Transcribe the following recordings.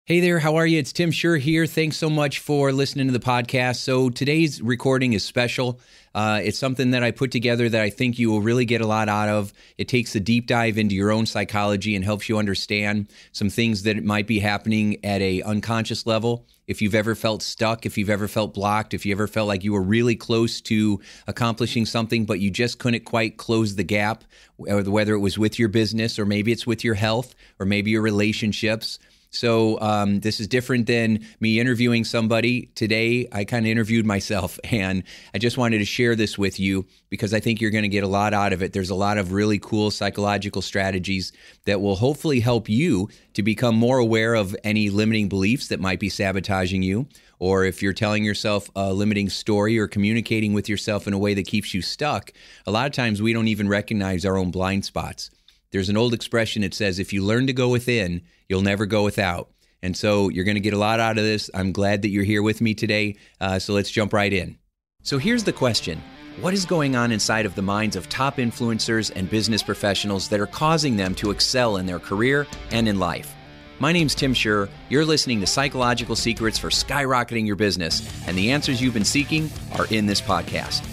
Hey there, how are you? It's Tim Schur here. Thanks so much for listening to the podcast. So today's recording is special. It's something that I put together that I think you will really get a lot out of. It takes a deep dive into your own psychology and helps you understand some things that might be happening at a unconscious level. If you've ever felt stuck, if you've ever felt blocked, if you ever felt like you were really close to accomplishing something, but you just couldn't quite close the gap, whether it was with your business or maybe it's with your health or maybe your relationships. So this is different than me interviewing somebody. Today, I kind of interviewed myself, and I just wanted to share this with you because I think you're going to get a lot out of it. There's a lot of really cool psychological strategies that will hopefully help you to become more aware of any limiting beliefs that might be sabotaging you, or if you're telling yourself a limiting story or communicating with yourself in a way that keeps you stuck. A lot of times we don't even recognize our own blind spots. There's an old expression that says, if you learn to go within, you'll never go without. And so you're going to get a lot out of this. I'm glad that you're here with me today. So let's jump right in. So here's the question. What is going on inside of the minds of top influencers and business professionals that are causing them to excel in their career and in life? My name's Tim Schur. You're listening to Psychological Secrets for Skyrocketing Your Business. And the answers you've been seeking are in this podcast.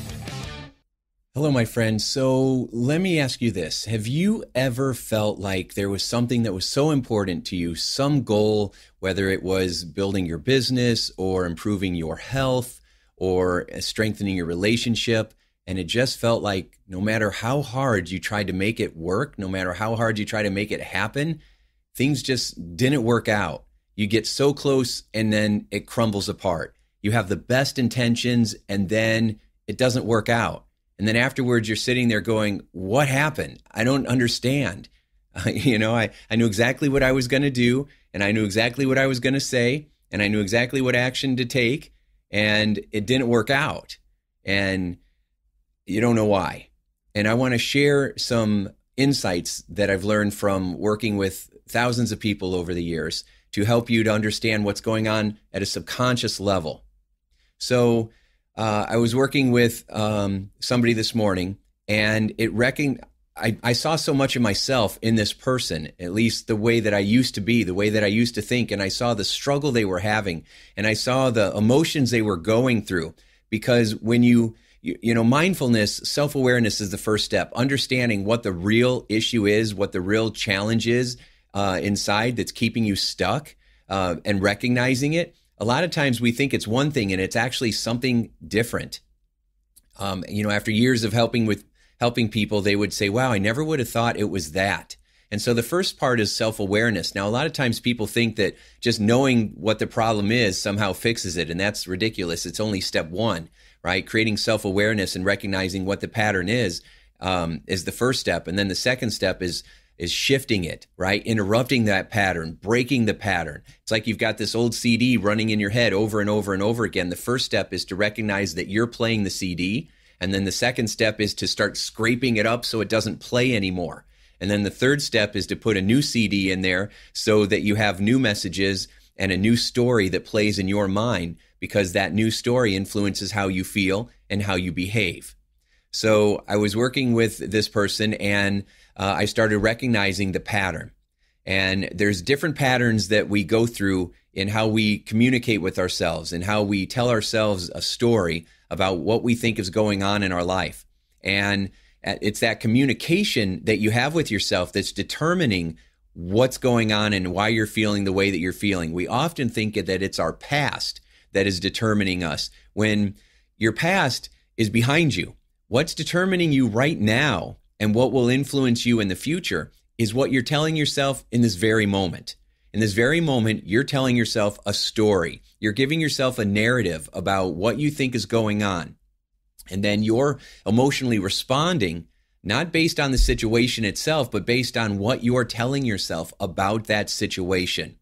Hello, my friends. So let me ask you this. Have you ever felt like there was something that was so important to you, some goal, whether it was building your business or improving your health or strengthening your relationship, and it just felt like no matter how hard you tried to make it work, no matter how hard you try to make it happen, things just didn't work out. You get so close and then it crumbles apart. You have the best intentions and then it doesn't work out. And then afterwards, you're sitting there going, what happened? I don't understand. I knew exactly what I was going to do, and I knew exactly what I was going to say, and I knew exactly what action to take, and it didn't work out. And you don't know why. And I want to share some insights that I've learned from working with thousands of people over the years to help you to understand what's going on at a subconscious level. So I was working with somebody this morning, and I saw so much of myself in this person, at least the way that I used to be, the way that I used to think, and I saw the struggle they were having, and I saw the emotions they were going through. Because when you mindfulness, self-awareness is the first step, understanding what the real issue is, what the real challenge is inside that's keeping you stuck, and recognizing it. A lot of times we think it's one thing and it's actually something different. After years of helping people, they would say, wow, I never would have thought it was that. And so the first part is self-awareness. Now, a lot of times people think that just knowing what the problem is somehow fixes it. And that's ridiculous. It's only step one, right? Creating self-awareness and recognizing what the pattern is the first step. And then the second step is shifting it, right? Interrupting that pattern, breaking the pattern. It's like you've got this old CD running in your head over and over and over again. The first step is to recognize that you're playing the CD. And then the second step is to start scraping it up so it doesn't play anymore. And then the third step is to put a new CD in there so that you have new messages and a new story that plays in your mind, because that new story influences how you feel and how you behave. So I was working with this person, and I started recognizing the pattern. And there's different patterns that we go through in how we communicate with ourselves and how we tell ourselves a story about what we think is going on in our life. And it's that communication that you have with yourself that's determining what's going on and why you're feeling the way that you're feeling. We often think that it's our past that is determining us, when your past is behind you. What's determining you right now and what will influence you in the future is what you're telling yourself in this very moment. In this very moment, you're telling yourself a story. You're giving yourself a narrative about what you think is going on. And then you're emotionally responding, not based on the situation itself, but based on what you're telling yourself about that situation.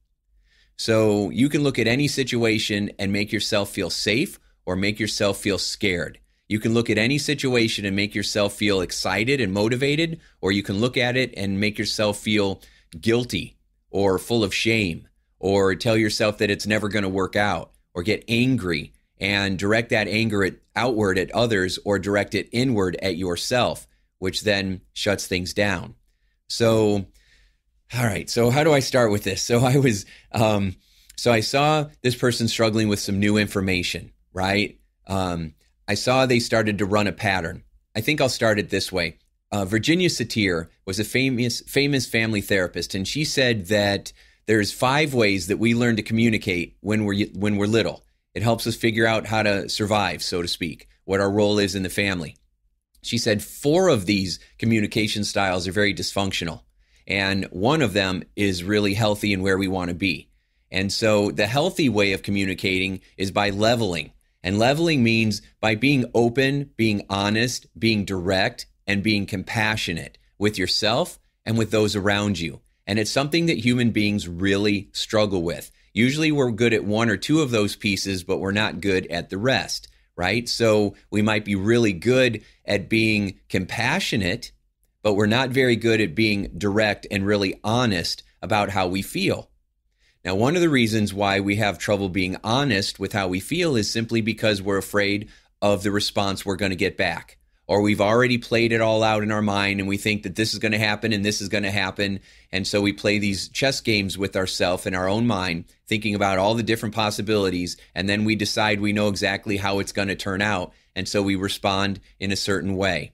So you can look at any situation and make yourself feel safe or make yourself feel scared. You can look at any situation and make yourself feel excited and motivated, or you can look at it and make yourself feel guilty or full of shame, or tell yourself that it's never going to work out, or get angry and direct that anger outward at others, or direct it inward at yourself, which then shuts things down. So, all right, so how do I start with this? So I was So I saw this person struggling with some new information, right? I saw they started to run a pattern. I think I'll start it this way. Virginia Satir was a famous family therapist, and she said that there's 5 ways that we learn to communicate when we're little. It helps us figure out how to survive, so to speak, what our role is in the family. She said 4 of these communication styles are very dysfunctional, and one of them is really healthy and where we want to be. And so the healthy way of communicating is by leveling. And leveling means by being open, being honest, being direct, and being compassionate with yourself and with those around you. And it's something that human beings really struggle with. Usually we're good at 1 or 2 of those pieces, but we're not good at the rest, right? So we might be really good at being compassionate, but we're not very good at being direct and really honest about how we feel. Now, one of the reasons why we have trouble being honest with how we feel is simply because we're afraid of the response we're going to get back. Or we've already played it all out in our mind and we think that this is going to happen and this is going to happen. And so we play these chess games with ourselves in our own mind, thinking about all the different possibilities. And then we decide we know exactly how it's going to turn out. And so we respond in a certain way.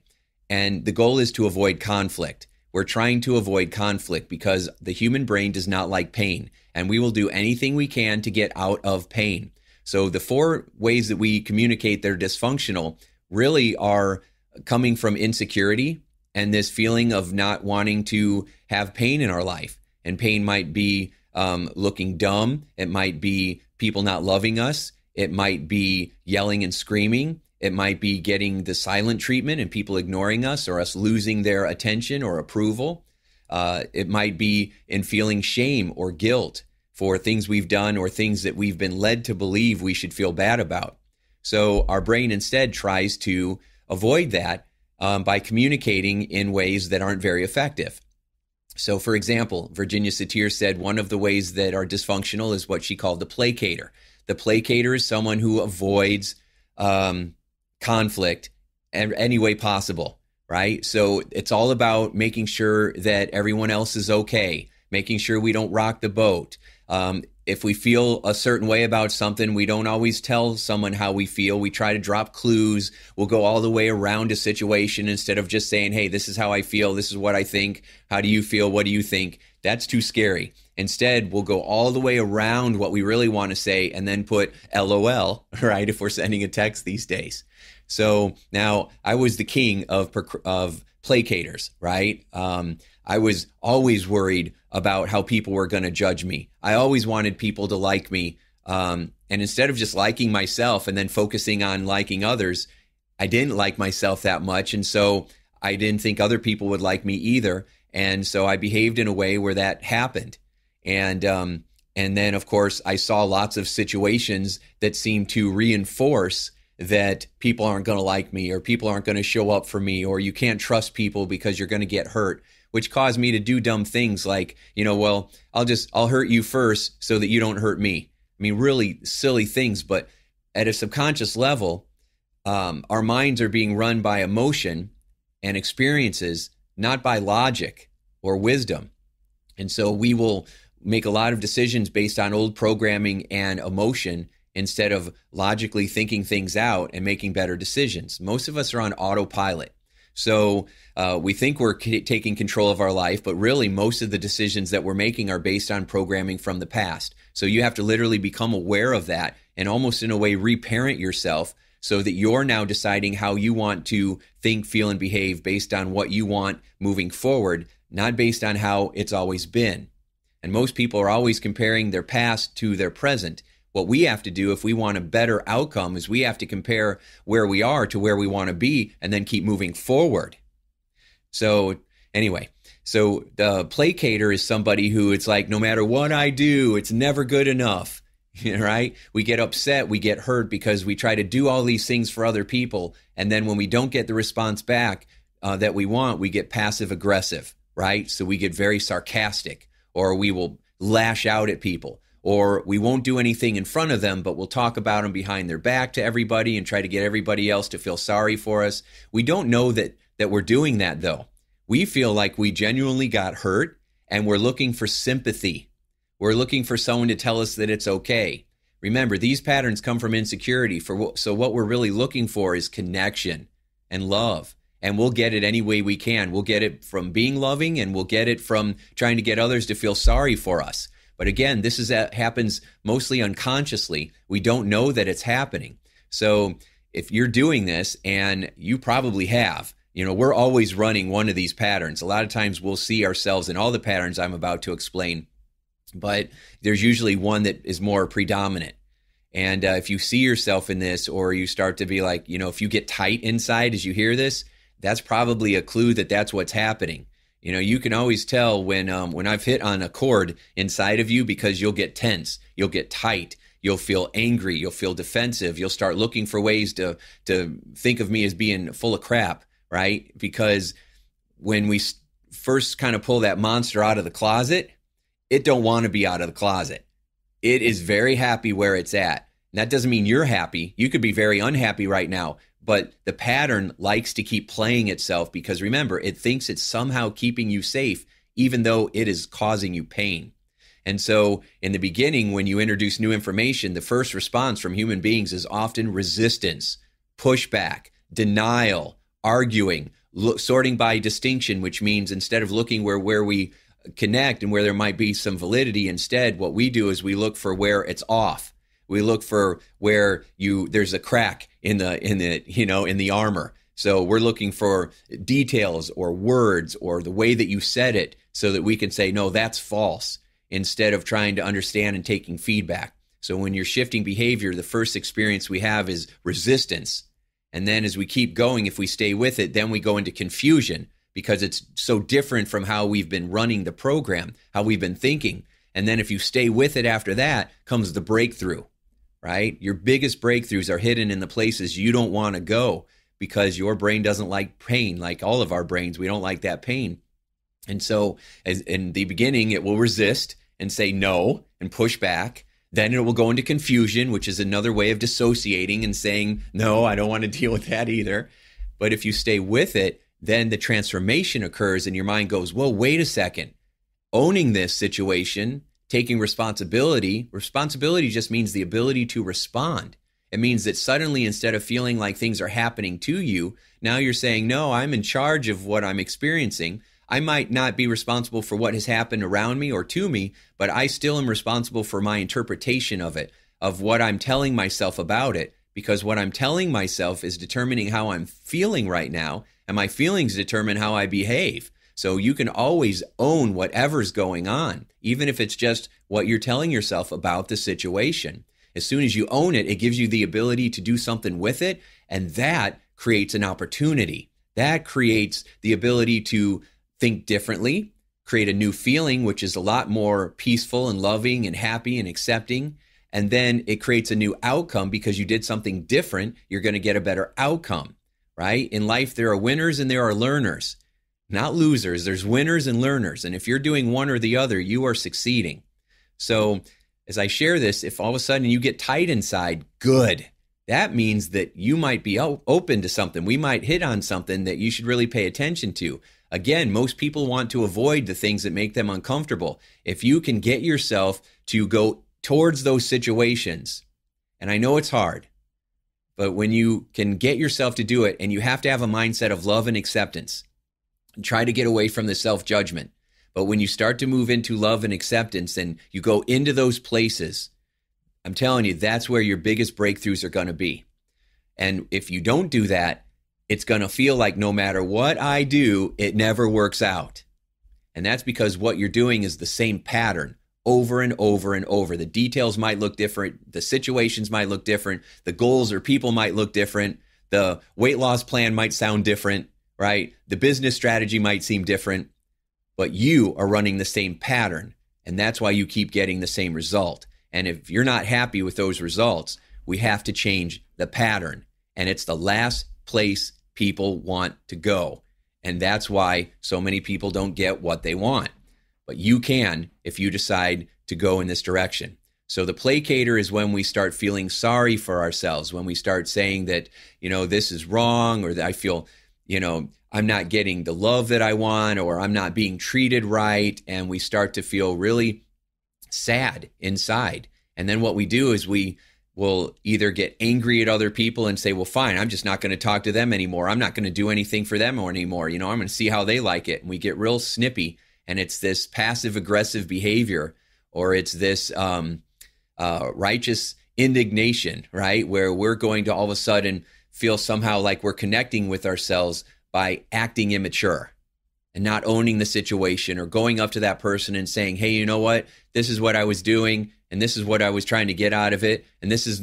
And the goal is to avoid conflict. We're trying to avoid conflict because the human brain does not like pain. And we will do anything we can to get out of pain. So the 4 ways that we communicate that are dysfunctional really are coming from insecurity and this feeling of not wanting to have pain in our life. And pain might be looking dumb. It might be people not loving us. It might be yelling and screaming. It might be getting the silent treatment and people ignoring us or us losing their attention or approval. It might be in feeling shame or guilt for things we've done or things that we've been led to believe we should feel bad about. So our brain instead tries to avoid that by communicating in ways that aren't very effective. So, for example, Virginia Satir said one of the ways that are dysfunctional is what she called the placator. The placator is someone who avoids conflict in any way possible, right? So it's all about making sure that everyone else is okay, making sure we don't rock the boat. If we feel a certain way about something, we don't always tell someone how we feel. We try to drop clues. We'll go all the way around a situation instead of just saying, hey, this is how I feel. This is what I think. How do you feel? What do you think? That's too scary. Instead, we'll go all the way around what we really want to say and then put LOL, right, if we're sending a text these days. So now I was the king of placators, right? I was always worried about how people were going to judge me. I always wanted people to like me. And instead of just liking myself and then focusing on liking others, I didn't like myself that much. And so I didn't think other people would like me either. And so I behaved in a way where that happened. And then, of course, I saw lots of situations that seemed to reinforce that people aren't going to like me or people aren't going to show up for me or you can't trust people because you're going to get hurt, which caused me to do dumb things like, well, I'll hurt you first so that you don't hurt me. I mean, really silly things, but at a subconscious level, our minds are being run by emotion and experiences, not by logic or wisdom. And so we will make a lot of decisions based on old programming and emotion instead of logically thinking things out and making better decisions. Most of us are on autopilot. So we think we're taking control of our life, but really most of the decisions that we're making are based on programming from the past. So you have to literally become aware of that and almost in a way reparent yourself so that you're now deciding how you want to think, feel, and behave based on what you want moving forward, not based on how it's always been. And most people are always comparing their past to their present. What we have to do if we want a better outcome is we have to compare where we are to where we want to be and then keep moving forward. So anyway, so the placator is somebody who it's like, no matter what I do, it's never good enough, right? We get upset, we get hurt because we try to do all these things for other people. And then when we don't get the response back that we want, we get passive aggressive, right? So we get very sarcastic or we will lash out at people. Or we won't do anything in front of them, but we'll talk about them behind their back to everybody and try to get everybody else to feel sorry for us. We don't know that we're doing that, though. We feel like we genuinely got hurt and we're looking for sympathy. We're looking for someone to tell us that it's okay. Remember, these patterns come from insecurity. So what we're really looking for is connection and love. And we'll get it any way we can. We'll get it from being loving, and we'll get it from trying to get others to feel sorry for us. But again, happens mostly unconsciously. We don't know that it's happening. So if you're doing this, and you probably have, we're always running one of these patterns. A lot of times we'll see ourselves in all the patterns I'm about to explain, but there's usually one that is more predominant. And if you see yourself in this, or you start to be like, if you get tight inside as you hear this, that's probably a clue that that's what's happening. You can always tell when I've hit on a chord inside of you, because you'll get tense, you'll get tight, you'll feel angry, you'll feel defensive, you'll start looking for ways to think of me as being full of crap, right? Because when we first kind of pull that monster out of the closet, it don't want to be out of the closet. It is very happy where it's at. And that doesn't mean you're happy. You could be very unhappy right now. But the pattern likes to keep playing itself, because remember, it thinks it's somehow keeping you safe, even though it is causing you pain. And so in the beginning, when you introduce new information, the first response from human beings is often resistance, pushback, denial, arguing, sorting by distinction, which means instead of looking where we connect and where there might be some validity, instead what we do is we look for where it's off. We look for where there's a crack in the armor. So we're looking for details or words or the way that you said it, so that we can say, no, that's false, instead of trying to understand and taking feedback. So when you're shifting behavior, the first experience we have is resistance. And then as we keep going, if we stay with it, then we go into confusion, because it's so different from how we've been running the program, how we've been thinking. And then if you stay with it after that, comes the breakthrough. Right? Your biggest breakthroughs are hidden in the places you don't want to go, because your brain doesn't like pain. Like all of our brains, we don't like that pain. And so as in the beginning, it will resist and say no and push back. Then it will go into confusion, which is another way of dissociating and saying, no, I don't want to deal with that either. But if you stay with it, then the transformation occurs and your mind goes, well, wait a second. Owning this situation, taking responsibility just means the ability to respond. It means that suddenly, instead of feeling like things are happening to you, now you're saying, no, I'm in charge of what I'm experiencing. I might not be responsible for what has happened around me or to me, but I still am responsible for my interpretation of it, of what I'm telling myself about it, because what I'm telling myself is determining how I'm feeling right now, and my feelings determine how I behave. So you can always own whatever's going on, even if it's just what you're telling yourself about the situation. As soon as you own it, it gives you the ability to do something with it, and that creates an opportunity. That creates the ability to think differently, create a new feeling, which is a lot more peaceful and loving and happy and accepting. And then it creates a new outcome, because you did something different. You're going to get a better outcome, right? In life, there are winners and there are learners. Not losers. There's winners and learners. And if you're doing one or the other, you are succeeding. So as I share this, if all of a sudden you get tight inside, good. That means that you might be open to something. We might hit on something that you should really pay attention to. Again, most people want to avoid the things that make them uncomfortable. If you can get yourself to go towards those situations, and I know it's hard, but when you can get yourself to do it, and you have to have a mindset of love and acceptance, and try to get away from the self-judgment. But when you start to move into love and acceptance and you go into those places, I'm telling you, that's where your biggest breakthroughs are going to be. And if you don't do that, it's going to feel like no matter what I do, it never works out. And that's because what you're doing is the same pattern over and over and over. The details might look different. The situations might look different. The goals or people might look different. The weight loss plan might sound different. Right? The business strategy might seem different, but you are running the same pattern, and that's why you keep getting the same result. And if you're not happy with those results, we have to change the pattern, and it's the last place people want to go. And that's why so many people don't get what they want. But you can if you decide to go in this direction. So the placator is when we start feeling sorry for ourselves, when we start saying that, this is wrong, or that I feel I'm not getting the love that I want, or I'm not being treated right. And we start to feel really sad inside. And then what we do is we will either get angry at other people and say, well, fine, I'm just not going to talk to them anymore. I'm not going to do anything for them anymore. I'm going to see how they like it. And we get real snippy, and it's this passive aggressive behavior, or it's this righteous indignation, right? Where we're going to all of a sudden feel somehow like we're connecting with ourselves by acting immature and not owning the situation, or going up to that person and saying, hey, you know what? This is what I was doing, and this is what I was trying to get out of it, and this is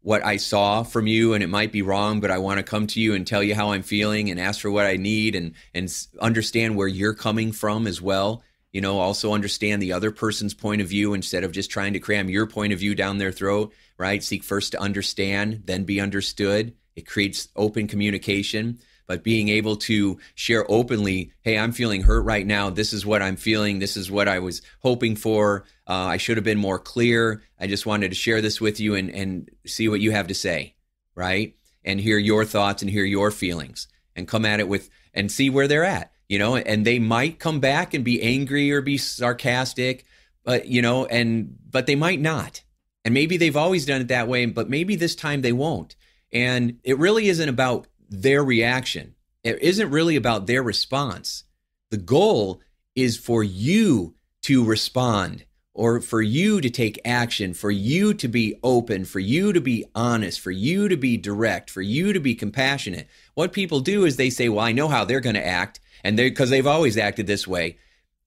what I saw from you, and it might be wrong, but I want to come to you and tell you how I'm feeling and ask for what I need, and understand where you're coming from as well. Also understand the other person's point of view instead of just trying to cram your point of view down their throat, right? Seek first to understand, then be understood. It creates open communication. But being able to share openly, hey, I'm feeling hurt right now. This is what I'm feeling. This is what I was hoping for. I should have been more clear. I just wanted to share this with you and see what you have to say, right? And hear your thoughts and hear your feelings, and come at it with, and see where they're at, and they might come back and be angry or be sarcastic, but, but they might not. And maybe they've always done it that way, but maybe this time they won't. And it really isn't about their reaction. It isn't really about their response. The goal is for you to respond, or for you to take action, for you to be open, for you to be honest, for you to be direct, for you to be compassionate. What people do is they say, well, I know how they're going to act, and because they've always acted this way.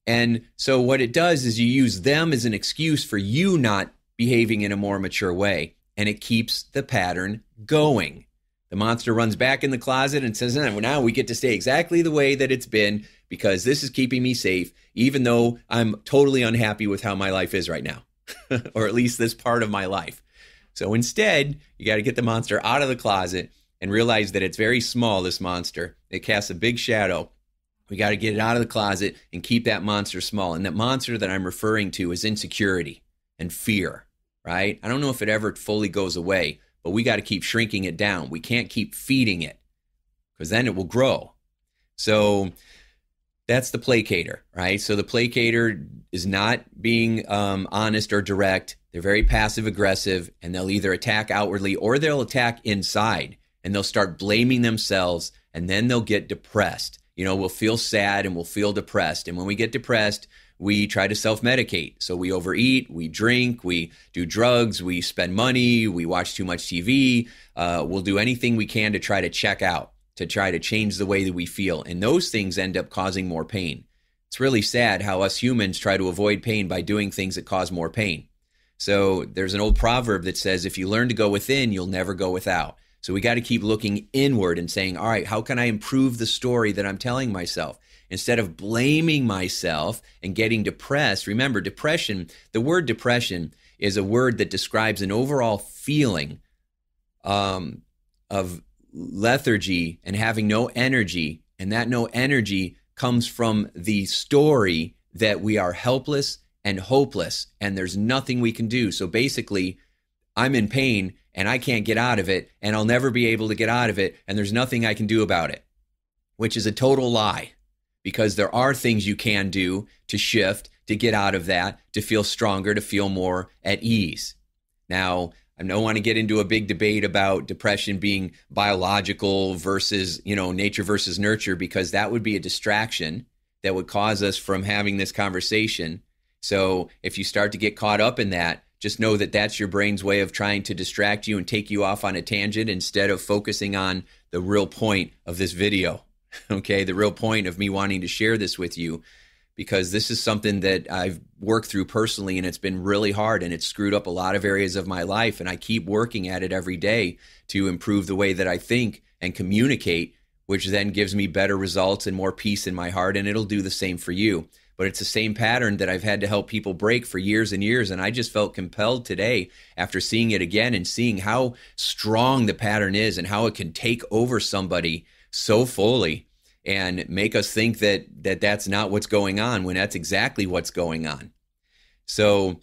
And so what it does is you use them as an excuse for you not behaving in a more mature way, and it keeps the pattern going. The monster runs back in the closet and says, well, now we get to stay exactly the way that it's been, because this is keeping me safe, even though I'm totally unhappy with how my life is right now, or at least this part of my life. So instead, you got to get the monster out of the closet and realize that it's very small, this monster. It casts a big shadow. We got to get it out of the closet and keep that monster small. And that monster that I'm referring to is insecurity and fear, right? I don't know if it ever fully goes away, but we got to keep shrinking it down. We can't keep feeding it, because then it will grow. So that's the placator, right? So the placator is not being honest or direct. They're very passive aggressive, and they'll either attack outwardly or they'll attack inside, and they'll start blaming themselves, and then they'll get depressed. We'll feel sad and we'll feel depressed. And when we get depressed, we try to self-medicate. So we overeat, we drink, we do drugs, we spend money, we watch too much TV. We'll do anything we can to try to check out, to try to change the way that we feel. And those things end up causing more pain. It's really sad how us humans try to avoid pain by doing things that cause more pain. So there's an old proverb that says, if you learn to go within, you'll never go without. So we got to keep looking inward and saying, all right, how can I improve the story that I'm telling myself? Instead of blaming myself and getting depressed. Remember, depression, the word depression is a word that describes an overall feeling of lethargy and having no energy. And that no energy comes from the story that we are helpless and hopeless, and there's nothing we can do. So basically, I'm in pain and I can't get out of it, and I'll never be able to get out of it, and there's nothing I can do about it, which is a total lie. Because there are things you can do to shift, to get out of that, to feel stronger, to feel more at ease. Now, I don't want to get into a big debate about depression being biological versus, nature versus nurture, because that would be a distraction that would cause us from having this conversation. So if you start to get caught up in that, just know that that's your brain's way of trying to distract you and take you off on a tangent instead of focusing on the real point of this video. Okay, the real point of me wanting to share this with you, because this is something that I've worked through personally, and it's been really hard, and it's screwed up a lot of areas of my life, and I keep working at it every day to improve the way that I think and communicate, which then gives me better results and more peace in my heart, and it'll do the same for you. But it's the same pattern that I've had to help people break for years and years, and I just felt compelled today, after seeing it again and seeing how strong the pattern is and how it can take over somebody so fully and make us think that that's not what's going on, when that's exactly what's going on. So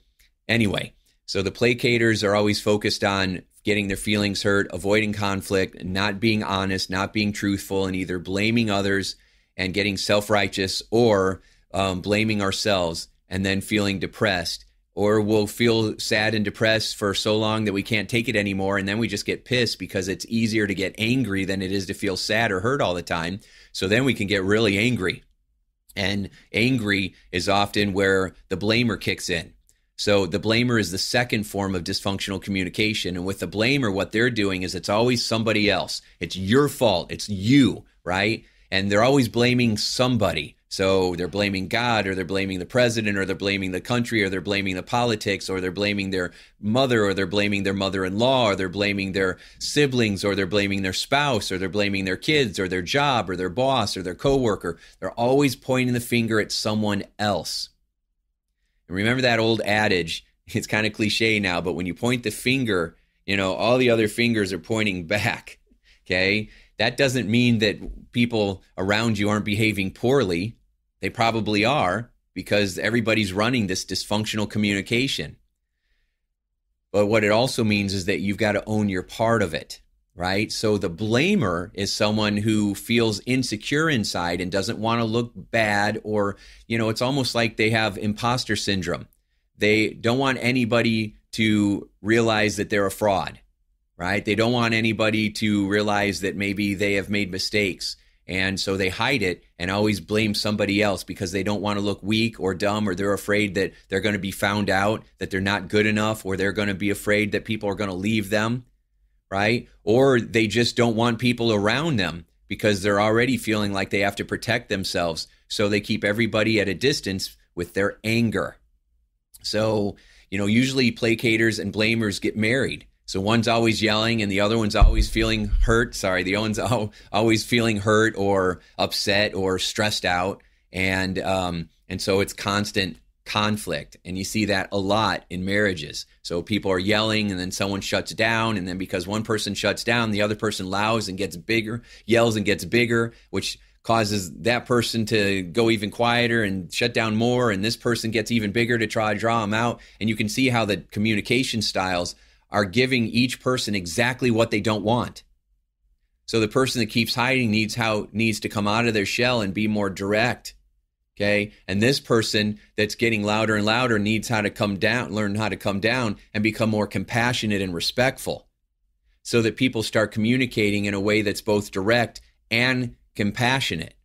anyway, so the placators are always focused on getting their feelings hurt, avoiding conflict, not being honest, not being truthful, and either blaming others and getting self-righteous, or blaming ourselves and then feeling depressed, or we'll feel sad and depressed for so long that we can't take it anymore, and then we just get pissed because it's easier to get angry than it is to feel sad or hurt all the time. So then we can get really angry. And angry is often where the blamer kicks in. So the blamer is the second form of dysfunctional communication. And with the blamer, what they're doing is it's always somebody else. It's your fault. It's you, right? And they're always blaming somebody. So they're blaming God, or they're blaming the president, or they're blaming the country, or they're blaming the politics, or they're blaming their mother, or they're blaming their mother-in-law, or they're blaming their siblings, or they're blaming their spouse, or they're blaming their kids, or their job, or their boss, or their coworker. They're always pointing the finger at someone else. And remember that old adage, it's kind of cliche now, but when you point the finger, all the other fingers are pointing back, okay? That doesn't mean that people around you aren't behaving poorly. They probably are, because everybody's running this dysfunctional communication. But what it also means is that you've got to own your part of it, right? So the blamer is someone who feels insecure inside and doesn't want to look bad, or, it's almost like they have imposter syndrome. They don't want anybody to realize that they're a fraud, right? They don't want anybody to realize that maybe they have made mistakes. And so they hide it and always blame somebody else because they don't want to look weak or dumb, or they're afraid that they're going to be found out, that they're not good enough, or they're going to be afraid that people are going to leave them, right? Or they just don't want people around them because they're already feeling like they have to protect themselves. So they keep everybody at a distance with their anger. So, usually placaters and blamers get married. So one's always yelling and the other one's always feeling hurt. The one's always feeling hurt or upset or stressed out. And so it's constant conflict. And you see that a lot in marriages. So people are yelling and then someone shuts down. And then because one person shuts down, the other person yells and gets bigger, which causes that person to go even quieter and shut down more. And this person gets even bigger to try to draw them out. And you can see how the communication styles are giving each person exactly what they don't want. So the person that keeps hiding needs to come out of their shell and be more direct. Okay. And this person that's getting louder and louder needs learn how to come down and become more compassionate and respectful, so that people start communicating in a way that's both direct and compassionate.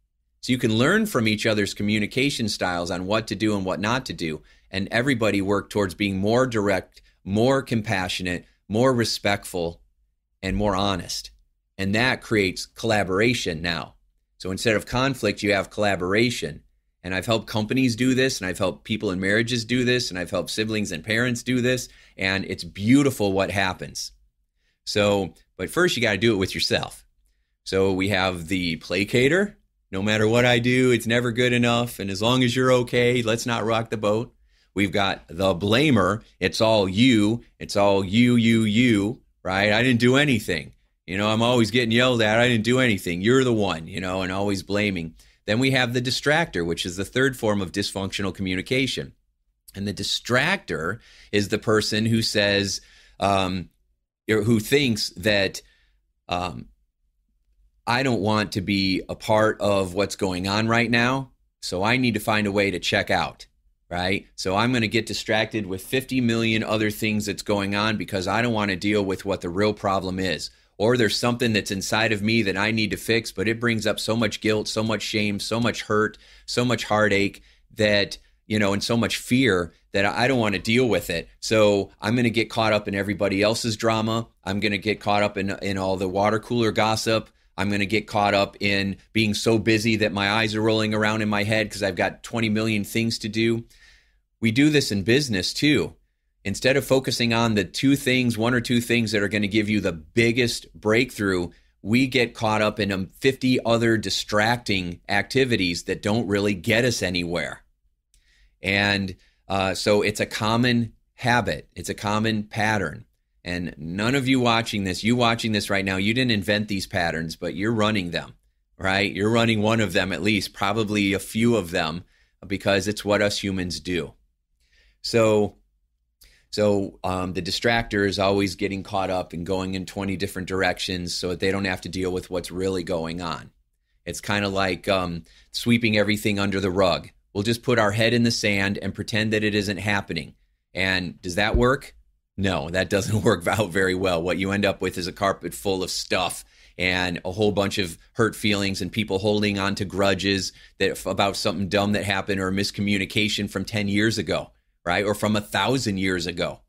So you can learn from each other's communication styles on what to do and what not to do. And everybody work towards being more direct, more compassionate, more respectful, and more honest. And that creates collaboration now. So instead of conflict, you have collaboration. And I've helped companies do this, and I've helped people in marriages do this, and I've helped siblings and parents do this. And it's beautiful what happens. So, but first you got to do it with yourself. So we have the placater. No matter what I do, it's never good enough. And as long as you're okay, let's not rock the boat. We've got the blamer. It's all you. It's all you, right? I didn't do anything. I'm always getting yelled at. I didn't do anything. You're the one, and always blaming. Then we have the distractor, which is the third form of dysfunctional communication. And the distractor is the person who says, who thinks that I don't want to be a part of what's going on right now, so I need to find a way to check out. Right? So I'm going to get distracted with 50 million other things that's going on because I don't want to deal with what the real problem is. Or there's something that's inside of me that I need to fix, but it brings up so much guilt, so much shame, so much hurt, so much heartache that, and so much fear that I don't want to deal with it. So I'm going to get caught up in everybody else's drama. I'm going to get caught up in all the water cooler gossip. I'm going to get caught up in being so busy that my eyes are rolling around in my head because I've got 20 million things to do. We do this in business too. Instead of focusing on the one or two things that are going to give you the biggest breakthrough, we get caught up in 50 other distracting activities that don't really get us anywhere. And so it's a common habit. It's a common pattern. And none of you watching this right now, you didn't invent these patterns, but you're running them, right? You're running one of them at least, probably a few of them, because it's what us humans do. So the distractor is always getting caught up and going in 20 different directions so that they don't have to deal with what's really going on. It's kind of like sweeping everything under the rug. We'll just put our head in the sand and pretend that it isn't happening. And does that work? No, that doesn't work out very well. What you end up with is a carpet full of stuff and a whole bunch of hurt feelings and people holding on to grudges that about something dumb that happened or a miscommunication from 10 years ago, right? Or from 1,000 years ago.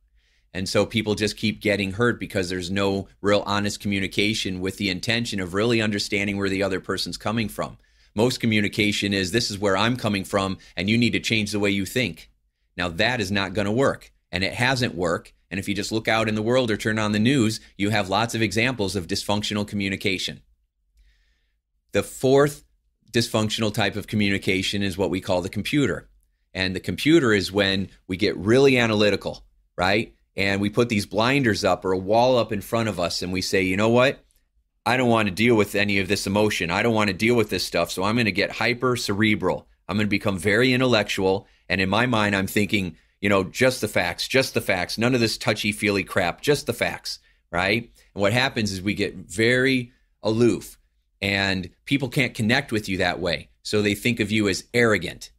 And so people just keep getting hurt because there's no real honest communication with the intention of really understanding where the other person's coming from. Most communication is, this is where I'm coming from and you need to change the way you think. Now that is not going to work, and it hasn't worked. And if you just look out in the world or turn on the news, you have lots of examples of dysfunctional communication. The fourth dysfunctional type of communication is what we call the computer. And the computer is when we get really analytical, right? And we put these blinders up or a wall up in front of us and we say, you know what? I don't want to deal with any of this emotion. I don't want to deal with this stuff. So I'm going to get hyper cerebral. I'm going to become very intellectual. And in my mind, I'm thinking, just the facts, none of this touchy-feely crap, just the facts, right? And what happens is we get very aloof and people can't connect with you that way. So they think of you as arrogant,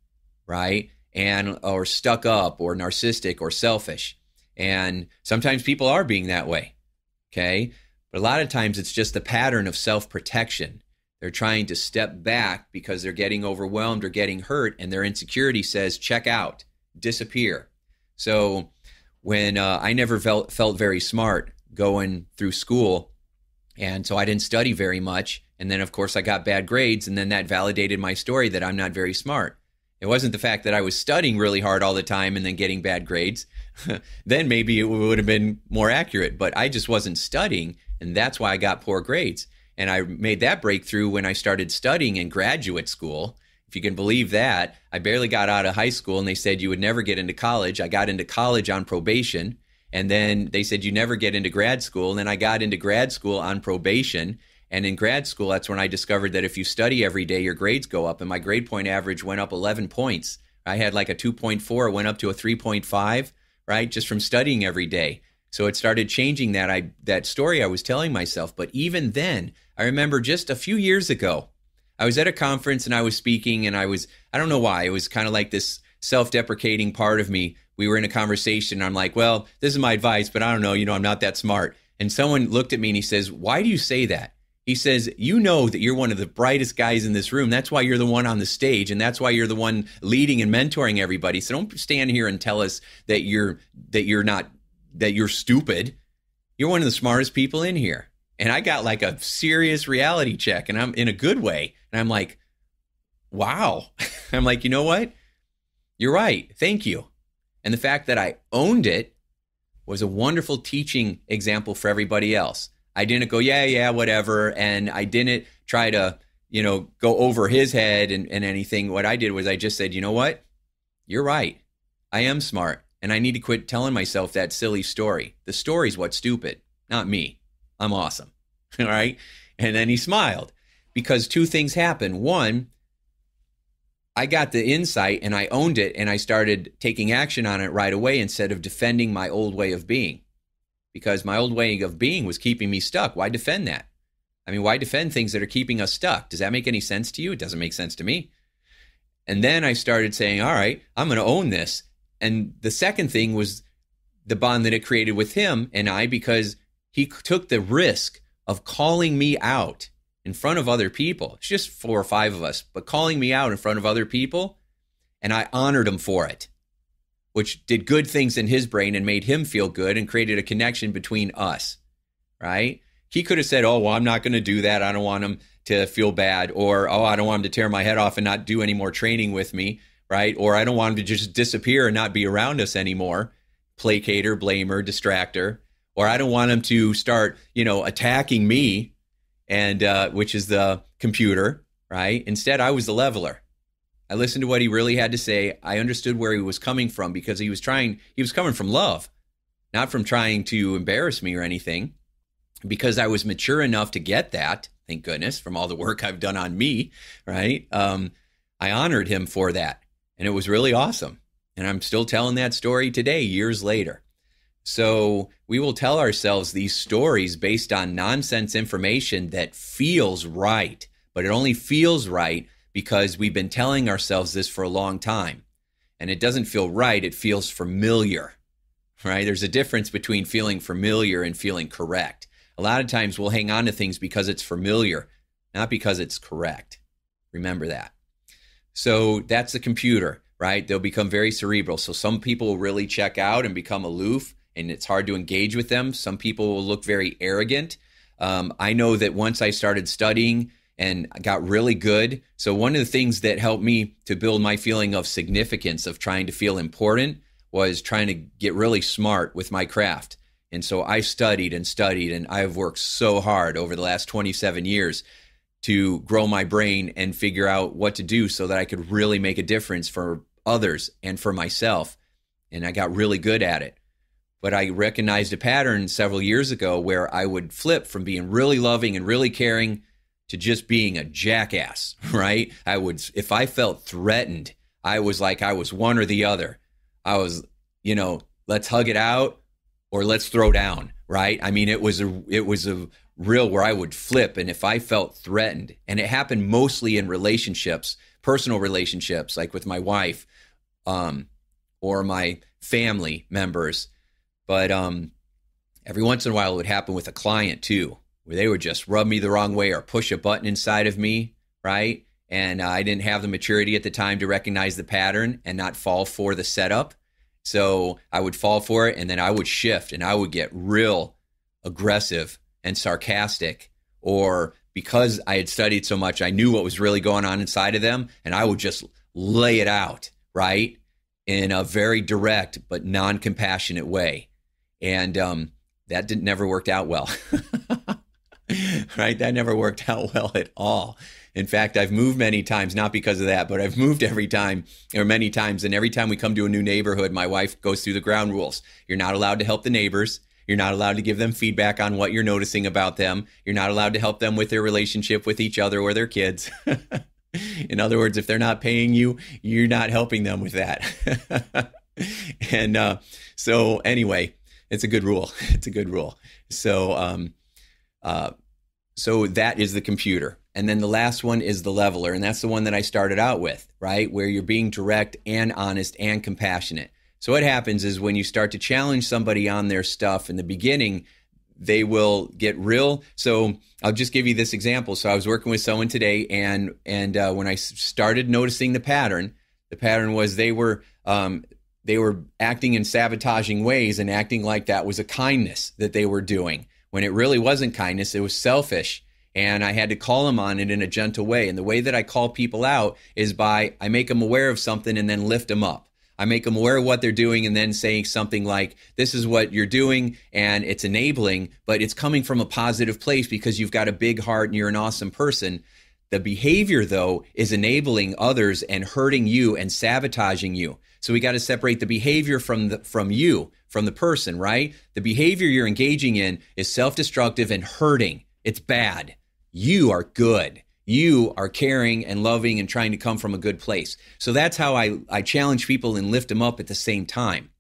right? Or stuck up or narcissistic or selfish. And sometimes people are being that way, okay? But a lot of times it's just the pattern of self-protection. They're trying to step back because they're getting overwhelmed or getting hurt, and their insecurity says, check out, disappear. So when I never felt very smart going through school, and so I didn't study very much, and then of course I got bad grades, and then that validated my story that I'm not very smart. It wasn't the fact that I was studying really hard all the time and then getting bad grades. Then maybe it would have been more accurate, but I just wasn't studying, and that's why I got poor grades. And I made that breakthrough when I started studying in graduate school. If you can believe that, I barely got out of high school and they said you would never get into college. I got into college on probation, and then they said you never get into grad school. And then I got into grad school on probation. And in grad school, that's when I discovered that if you study every day, your grades go up. And my grade point average went up 11 points. I had like a 2.4, went up to a 3.5, right? Just from studying every day. So it started changing that story I was telling myself. But even then, I remember just a few years ago, I was at a conference and I was speaking and I don't know why, it was kind of like this self-deprecating part of me. We were in a conversation and I'm like, well, this is my advice, but I don't know, I'm not that smart. And someone looked at me and he says, why do you say that? He says, you know that you're one of the brightest guys in this room. That's why you're the one on the stage. And that's why you're the one leading and mentoring everybody. So don't stand here and tell us that you're stupid. You're one of the smartest people in here. And I got like a serious reality check, and I'm in a good way. And I'm like, wow. I'm like, you know what? You're right. Thank you. And the fact that I owned it was a wonderful teaching example for everybody else. I didn't go, yeah, whatever. And I didn't try to, go over his head and anything. What I did was I just said, you know what? You're right. I am smart. And I need to quit telling myself that silly story. The story's what's stupid, not me. I'm awesome. All right. And then he smiled because two things happened. One, I got the insight and I owned it and I started taking action on it right away instead of defending my old way of being, because my old way of being was keeping me stuck. Why defend that? I mean, why defend things that are keeping us stuck? Does that make any sense to you? It doesn't make sense to me. And then I started saying, all right, I'm going to own this. And the second thing was the bond that it created with him and I, because he took the risk of calling me out in front of other people. It's just 4 or 5 of us, but calling me out in front of other people. And I honored him for it, which did good things in his brain and made him feel good and created a connection between us, right? He could have said, oh, well, I'm not going to do that. I don't want him to feel bad. Or, oh, I don't want him to tear my head off and not do any more training with me, right? Or I don't want him to just disappear and not be around us anymore. Placater, blamer, distractor. Or I don't want him to start, attacking me, and which is the computer, right? Instead, I was the leveler. I listened to what he really had to say. I understood where he was coming from because he was coming from love, not from trying to embarrass me or anything. Because I was mature enough to get that, thank goodness, from all the work I've done on me, right? I honored him for that, and it was really awesome. And I'm still telling that story today, years later. So we will tell ourselves these stories based on nonsense information that feels right, but it only feels right because we've been telling ourselves this for a long time. And it doesn't feel right, it feels familiar. right? There's a difference between feeling familiar and feeling correct. A lot of times we'll hang on to things because it's familiar, not because it's correct. Remember that. So that's the computer, right? They'll become very cerebral. So some people will really check out and become aloof, and it's hard to engage with them. Some people will look very arrogant. I know that once I started studying and I got really good. So one of the things that helped me to build my feeling of significance, of trying to feel important, was trying to get really smart with my craft. And so I studied and studied, and I've worked so hard over the last 27 years to grow my brain and figure out what to do so that I could really make a difference for others and for myself. And I got really good at it. But I recognized a pattern several years ago where I would flip from being really loving and really caring to just being a jackass, right? If I felt threatened, I was like, I was one or the other. I was, let's hug it out or let's throw down, right? I mean, it was a real where I would flip. And if I felt threatened, and it happened mostly in relationships, personal relationships, like with my wife, or my family members. But every once in a while it would happen with a client too, where they would just rub me the wrong way or push a button inside of me, right? And I didn't have the maturity at the time to recognize the pattern and not fall for the setup. So I would fall for it, and then I would shift and I would get real aggressive and sarcastic, or because I had studied so much, I knew what was really going on inside of them, and I would just lay it out, right? In a very direct but non-compassionate way. And that never worked out well, right? That never worked out well at all. In fact, I've moved many times, not because of that, but I've moved every time or many times. And every time we come to a new neighborhood, my wife goes through the ground rules. You're not allowed to help the neighbors. You're not allowed to give them feedback on what you're noticing about them. You're not allowed to help them with their relationship with each other or their kids. In other words, if they're not paying you, you're not helping them with that. And so anyway, it's a good rule. It's a good rule. So so that is the computer. And then the last one is the leveler. And that's the one that I started out with, right? Where you're being direct and honest and compassionate. So what happens is when you start to challenge somebody on their stuff in the beginning, they will get real. So I'll just give you this example. So I was working with someone today, and when I started noticing the pattern was they were acting in sabotaging ways and acting like that was a kindness that they were doing, when it really wasn't kindness. It was selfish. And I had to call them on it in a gentle way. And the way that I call people out is I make them aware of something and then lift them up. I make them aware of what they're doing and then saying something like, this is what you're doing and it's enabling, but it's coming from a positive place because you've got a big heart and you're an awesome person. The behavior, though, is enabling others and hurting you and sabotaging you. So we got to separate the behavior from the person, right? The behavior you're engaging in is self-destructive and hurting. It's bad. You are good. You are caring and loving and trying to come from a good place. So that's how I challenge people and lift them up at the same time,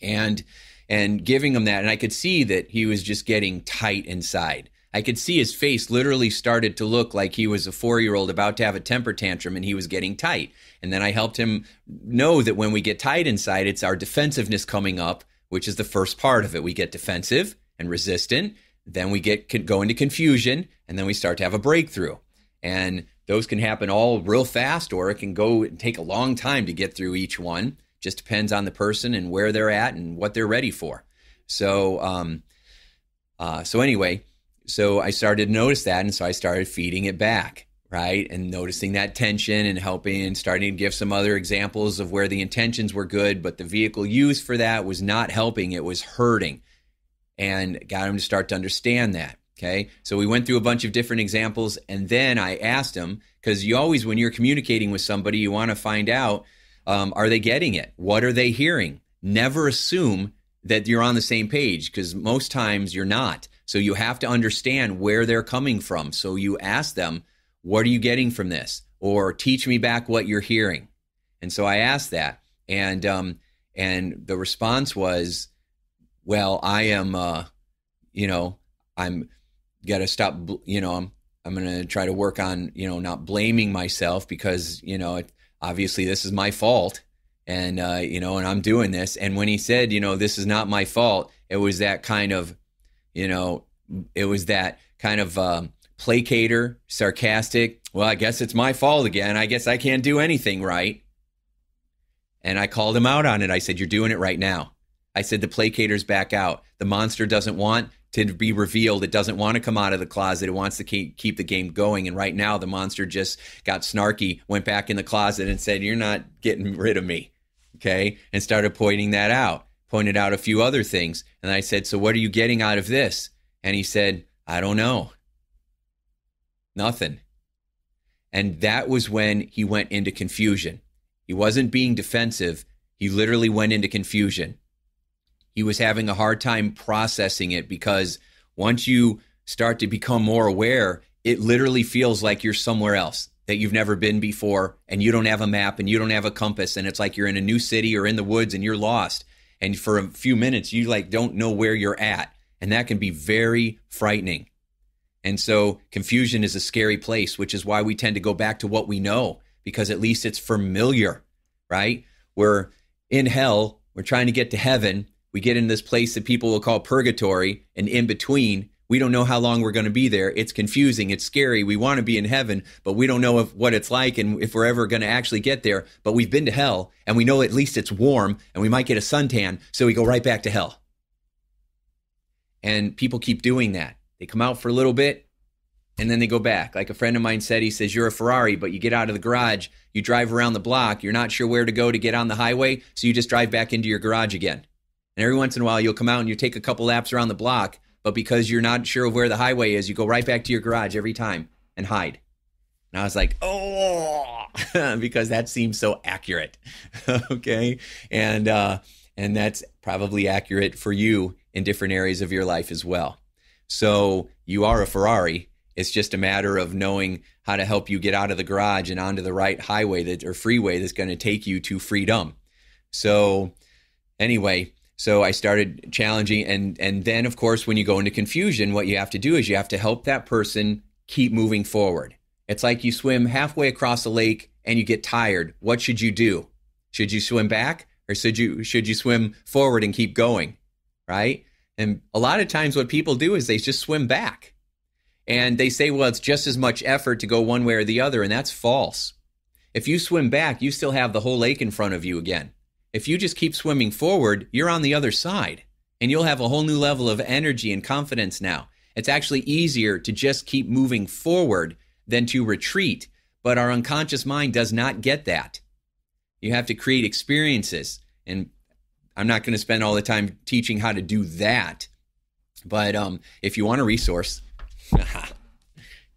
and giving them that. And I could see that he was just getting tight inside. I could see his face literally started to look like he was a 4-year-old about to have a temper tantrum, and he was getting tight. And then I helped him know that when we get tight inside, it's our defensiveness coming up, which is the first part of it. We get defensive and resistant. Then we go into confusion, and then we start to have a breakthrough. And those can happen all real fast, or it can go and take a long time to get through each one. Just depends on the person and where they're at and what they're ready for. So anyway, so I started to notice that, and so I started feeding it back, right? And noticing that tension and helping and starting to give some other examples of where the intentions were good, but the vehicle used for that was not helping, it was hurting. And got him to start to understand that. Okay, so we went through a bunch of different examples, and then I asked him, because you always, when you're communicating with somebody, you want to find out, are they getting it? What are they hearing? Never assume that you're on the same page, because most times you're not. So you have to understand where they're coming from. So you ask them, what are you getting from this? Or teach me back what you're hearing. And so I asked that, and the response was, well, I am, I'm got to stop, I'm going to try to work on, not blaming myself because, obviously this is my fault. And, and I'm doing this. And when he said, this is not my fault, it was that kind of, placator, sarcastic. Well, I guess it's my fault again. I guess I can't do anything right. And I called him out on it. I said, you're doing it right now. I said, the placator's back out. The monster doesn't want to be revealed. It doesn't want to come out of the closet. It wants to keep the game going. And right now, the monster just got snarky, went back in the closet and said, you're not getting rid of me. Okay. And started pointed out a few other things. And I said, so what are you getting out of this? And he said, I don't know. Nothing. And that was when he went into confusion. He wasn't being defensive. He literally went into confusion. He was having a hard time processing it because once you start to become more aware, it literally feels like you're somewhere else that you've never been before, and you don't have a map and you don't have a compass, and it's like you're in a new city or in the woods and you're lost. And for a few minutes, you don't know where you're at. And that can be very frightening. And so confusion is a scary place, which is why we tend to go back to what we know, because at least it's familiar, right? We're in hell, we're trying to get to heaven. We get in this place that people will call purgatory, and in between, we don't know how long we're going to be there. It's confusing. It's scary. We want to be in heaven, but we don't know what it's like and if we're ever going to actually get there. But we've been to hell, and we know at least it's warm, and we might get a suntan, so we go right back to hell. And people keep doing that. They come out for a little bit, and then they go back. Like a friend of mine said, he says, you're a Ferrari, but you get out of the garage, you drive around the block, you're not sure where to go to get on the highway, so you just drive back into your garage again. And every once in a while, you'll come out and you take a couple laps around the block, but because you're not sure of where the highway is, you go right back to your garage every time and hide. And I was like, oh, because that seems so accurate. Okay. And that's probably accurate for you in different areas of your life as well. So you are a Ferrari. It's just a matter of knowing how to help you get out of the garage and onto the right highway or freeway that's going to take you to freedom. So anyway, so I started challenging. And then, of course, when you go into confusion, what you have to do is you have to help that person keep moving forward. It's like you swim halfway across a lake and you get tired. What should you do? Should you swim back, or should you swim forward and keep going, right? And a lot of times what people do is they just swim back. And they say, well, it's just as much effort to go one way or the other, and that's false. If you swim back, you still have the whole lake in front of you again. If you just keep swimming forward, you're on the other side, and you'll have a whole new level of energy and confidence now. It's actually easier to just keep moving forward than to retreat, but our unconscious mind does not get that. You have to create experiences, and I'm not going to spend all the time teaching how to do that, but if you want a resource,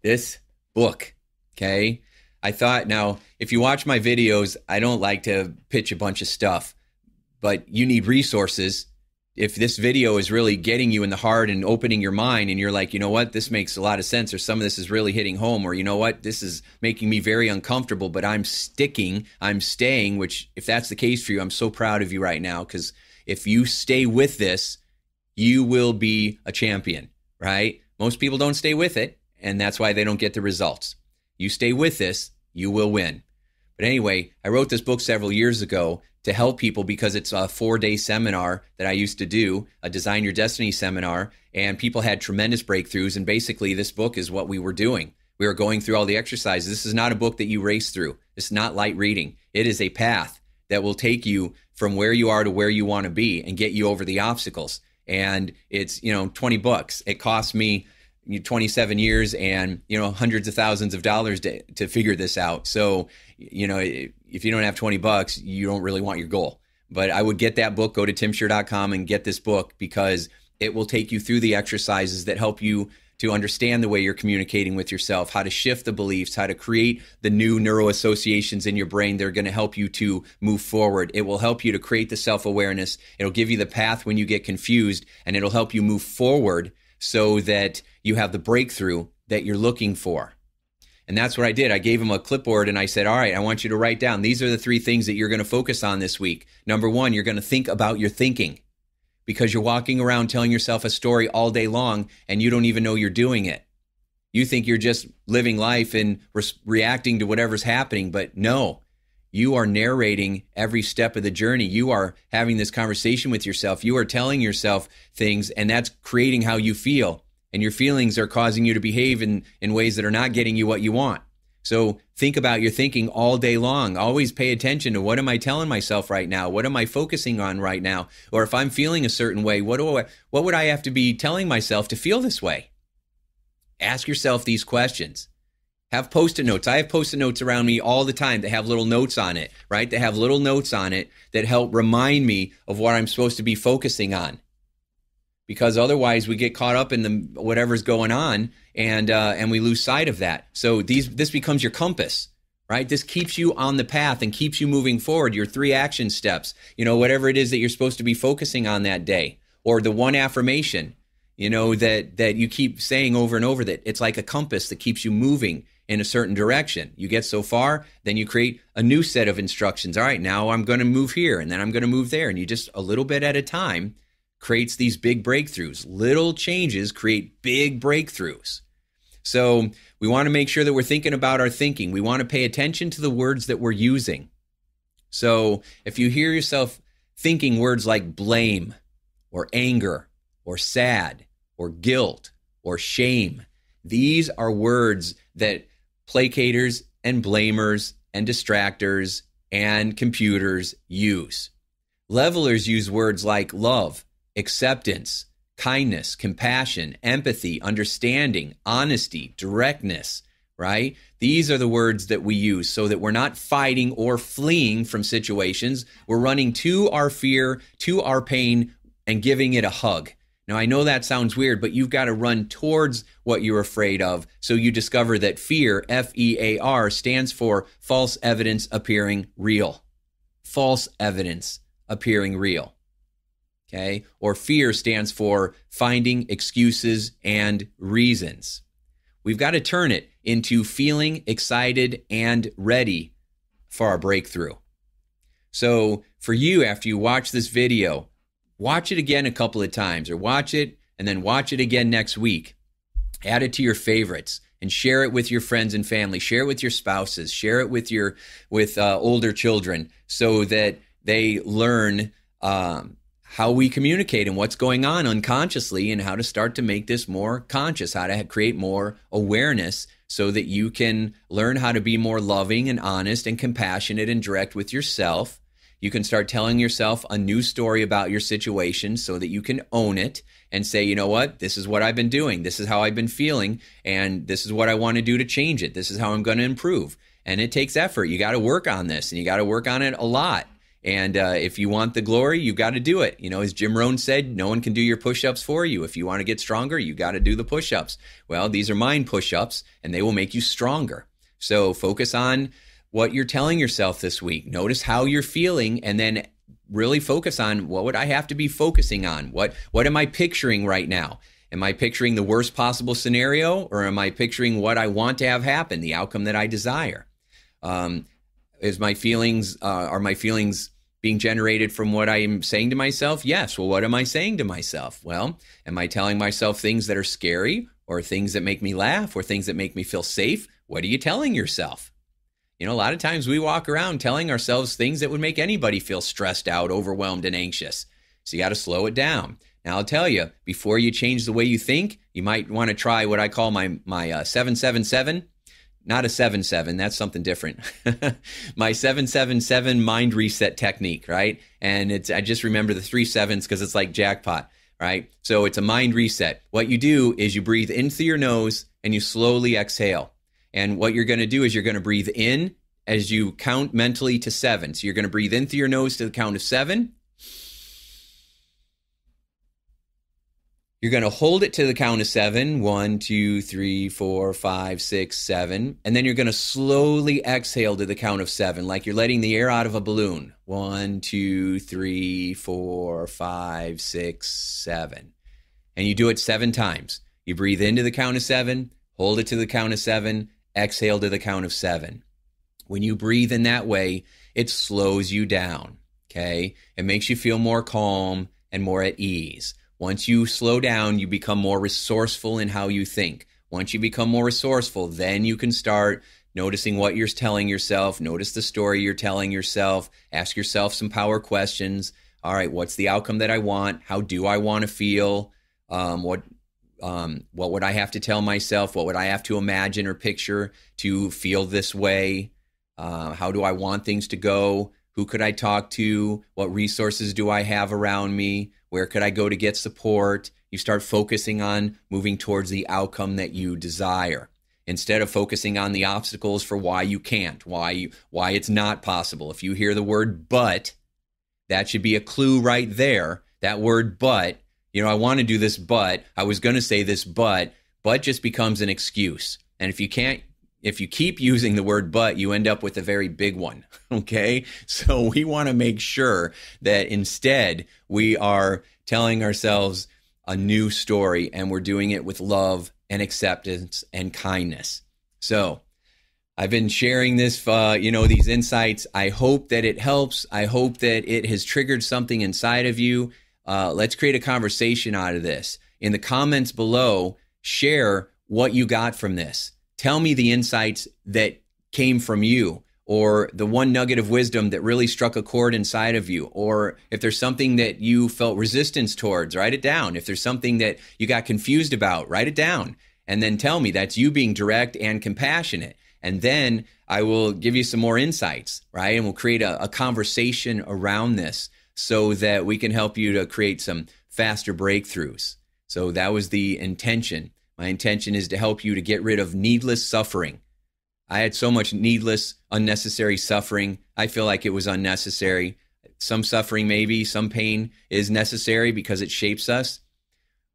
this book, okay? I thought, now, if you watch my videos, I don't like to pitch a bunch of stuff, but you need resources. If this video is really getting you in the heart and opening your mind, and you're like, you know what, this makes a lot of sense, or some of this is really hitting home, or you know what, this is making me very uncomfortable, but I'm staying, which if that's the case for you, I'm so proud of you right now, because if you stay with this, you will be a champion, right? Most people don't stay with it, and that's why they don't get the results. You stay with this, you will win. But anyway, I wrote this book several years ago to help people because it's a 4-day seminar that I used to do, a Design Your Destiny seminar, and people had tremendous breakthroughs. And basically, this book is what we were doing. We were going through all the exercises. This is not a book that you race through. It's not light reading. It is a path that will take you from where you are to where you want to be and get you over the obstacles. And it's, $20. It cost me 27 years and, hundreds of thousands of dollars to figure this out. So, if you don't have $20, you don't really want your goal. But I would get that book, go to timsure.com and get this book, because it will take you through the exercises that help you to understand the way you're communicating with yourself, how to shift the beliefs, how to create the new neuro associations in your brain that are going to help you to move forward. It will help you to create the self-awareness. It'll give you the path when you get confused, and it'll help you move forward so that you have the breakthrough that you're looking for. And that's what I did. I gave him a clipboard and I said, all right, I want you to write down, these are the 3 things that you're going to focus on this week. Number 1, you're going to think about your thinking, because you're walking around telling yourself a story all day long and you don't even know you're doing it. You think you're just living life and reacting to whatever's happening, but no, You are narrating every step of the journey. You are having this conversation with yourself. You are telling yourself things, and that's creating how you feel. And your feelings are causing you to behave in ways that are not getting you what you want. So think about your thinking all day long. Always pay attention to, what am I telling myself right now? What am I focusing on right now? Or if I'm feeling a certain way, what would I have to be telling myself to feel this way? Ask yourself these questions. Have Post-it notes. I have Post-it notes around me all the time that have little notes on it, right? They have little notes on it that help remind me of what I'm supposed to be focusing on. Because otherwise we get caught up in the whatever's going on, and we lose sight of that. So this becomes your compass, right? This keeps you on the path and keeps you moving forward. Your 3 action steps, whatever it is that you're supposed to be focusing on that day, or the one affirmation, that you keep saying over and over, that it's like a compass that keeps you moving in a certain direction. You get so far, then you create a new set of instructions. All right, now I'm going to move here, and then I'm going to move there, and you just a little bit at a time creates these big breakthroughs. Little changes create big breakthroughs. So we want to make sure that we're thinking about our thinking. We want to pay attention to the words that we're using. So if you hear yourself thinking words like blame or anger or sad or guilt or shame, these are words that placaters and blamers and distractors and computers use. Levelers use words like love, acceptance, kindness, compassion, empathy, understanding, honesty, directness, right? These are the words that we use so that we're not fighting or fleeing from situations. We're running to our fear, to our pain, and giving it a hug. Now, I know that sounds weird, but you've got to run towards what you're afraid of. So you discover that fear, F-E-A-R, stands for false evidence appearing real. False evidence appearing real. Okay, or fear stands for finding excuses and reasons. We've got to turn it into feeling excited and ready for our breakthrough. So for you, after you watch this video, watch it again a couple of times, or watch it and then watch it again next week. Add it to your favorites and share it with your friends and family. Share it with your spouses. Share it with older children, so that they learn how we communicate and what's going on unconsciously, and how to start to make this more conscious, how to create more awareness, so that you can learn how to be more loving and honest and compassionate and direct with yourself. You can start telling yourself a new story about your situation so that you can own it and say, you know what, this is what I've been doing. This is how I've been feeling, and this is what I want to do to change it. This is how I'm going to improve. And it takes effort. You got to work on this, and you got to work on it a lot. And if you want the glory, you got to do it. As Jim Rohn said, no one can do your push-ups for you. If you want to get stronger, you got to do the push-ups. Well, these are mind push-ups, and they will make you stronger. So focus on what you're telling yourself this week. Notice how you're feeling, and then really focus on, what would I have to be focusing on? What am I picturing right now? Am I picturing the worst possible scenario, or am I picturing what I want to have happen, the outcome that I desire? Are my feelings being generated from what I am saying to myself? Yes. Well, what am I saying to myself? Well, am I telling myself things that are scary, or things that make me laugh, or things that make me feel safe? What are you telling yourself? A lot of times we walk around telling ourselves things that would make anybody feel stressed out, overwhelmed, and anxious. So you got to slow it down. Now, I'll tell you, before you change the way you think, you might want to try what I call my 777. Not a 7-7, that's something different. My 777 mind reset technique, right? And I just remember the 3 7s because it's like jackpot, right? So it's a mind reset. What you do is you breathe in through your nose and you slowly exhale. And what you're going to do is you're going to breathe in as you count mentally to 7. So you're going to breathe in through your nose to the count of 7. You're going to hold it to the count of 7. 1, 2, 3, 4, 5, 6, 7. And then you're going to slowly exhale to the count of 7, like you're letting the air out of a balloon. 1, 2, 3, 4, 5, 6, 7. And you do it 7 times. You breathe into the count of 7, hold it to the count of 7, exhale to the count of 7. When you breathe in that way, it slows you down, okay? It makes you feel more calm and more at ease. Once you slow down, you become more resourceful in how you think. Once you become more resourceful, then you can start noticing what you're telling yourself. Notice the story you're telling yourself. Ask yourself some power questions. All right, what's the outcome that I want? How do I want to feel? What would I have to tell myself? What would I have to imagine or picture to feel this way? How do I want things to go? Who could I talk to? What resources do I have around me? Where could I go to get support? You start focusing on moving towards the outcome that you desire, instead of focusing on the obstacles for why you can't, why it's not possible. If you hear the word but, that should be a clue right there. That word but, I want to do this, but I was going to say this, but just becomes an excuse. And if you keep using the word but, you end up with a very big one, okay? So we want to make sure that instead we are telling ourselves a new story, and we're doing it with love and acceptance and kindness. So I've been sharing this, these insights. I hope that it helps. I hope that it has triggered something inside of you. Let's create a conversation out of this. In the comments below, share what you got from this. Tell me the insights that came from you, or the one nugget of wisdom that really struck a chord inside of you. Or if there's something that you felt resistance towards, write it down. If there's something that you got confused about, write it down. And then tell me. That's you being direct and compassionate. And then I will give you some more insights, right? And we'll create a conversation around this so that we can help you to create some faster breakthroughs. So that was the intention. My intention is to help you to get rid of needless suffering. I had so much needless, unnecessary suffering. I feel like it was unnecessary. Some suffering, maybe, some pain is necessary because it shapes us.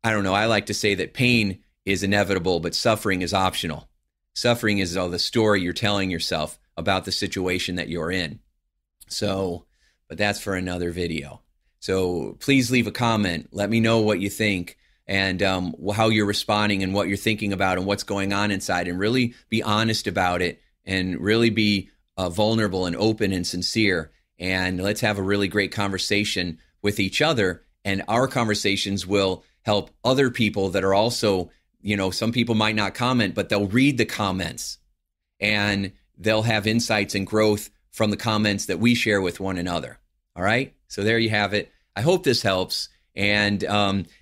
I don't know. I like to say that pain is inevitable, but suffering is optional. Suffering is all the story you're telling yourself about the situation that you're in. So, but that's for another video. So please leave a comment. Let me know what you think, and how you're responding and what you're thinking about and what's going on inside, and really be honest about it, and really be vulnerable and open and sincere. And let's have a really great conversation with each other, and our conversations will help other people that are also, some people might not comment, but they'll read the comments and they'll have insights and growth from the comments that we share with one another. All right. So there you have it. I hope this helps. And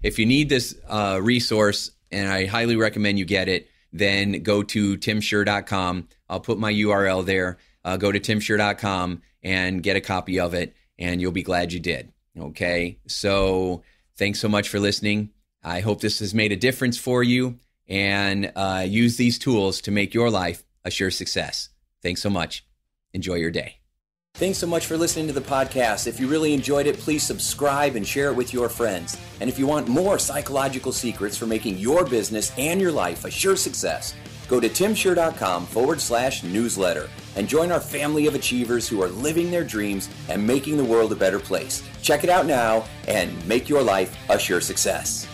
if you need this resource, and I highly recommend you get it, then go to timsure.com. I'll put my URL there. Go to timsure.com and get a copy of it, and you'll be glad you did. Okay, so thanks so much for listening. I hope this has made a difference for you, and use these tools to make your life a sure success. Thanks so much. Enjoy your day. Thanks so much for listening to the podcast. If you really enjoyed it, please subscribe and share it with your friends. And if you want more psychological secrets for making your business and your life a sure success, go to timsure.com/newsletter and join our family of achievers who are living their dreams and making the world a better place. Check it out now and make your life a sure success.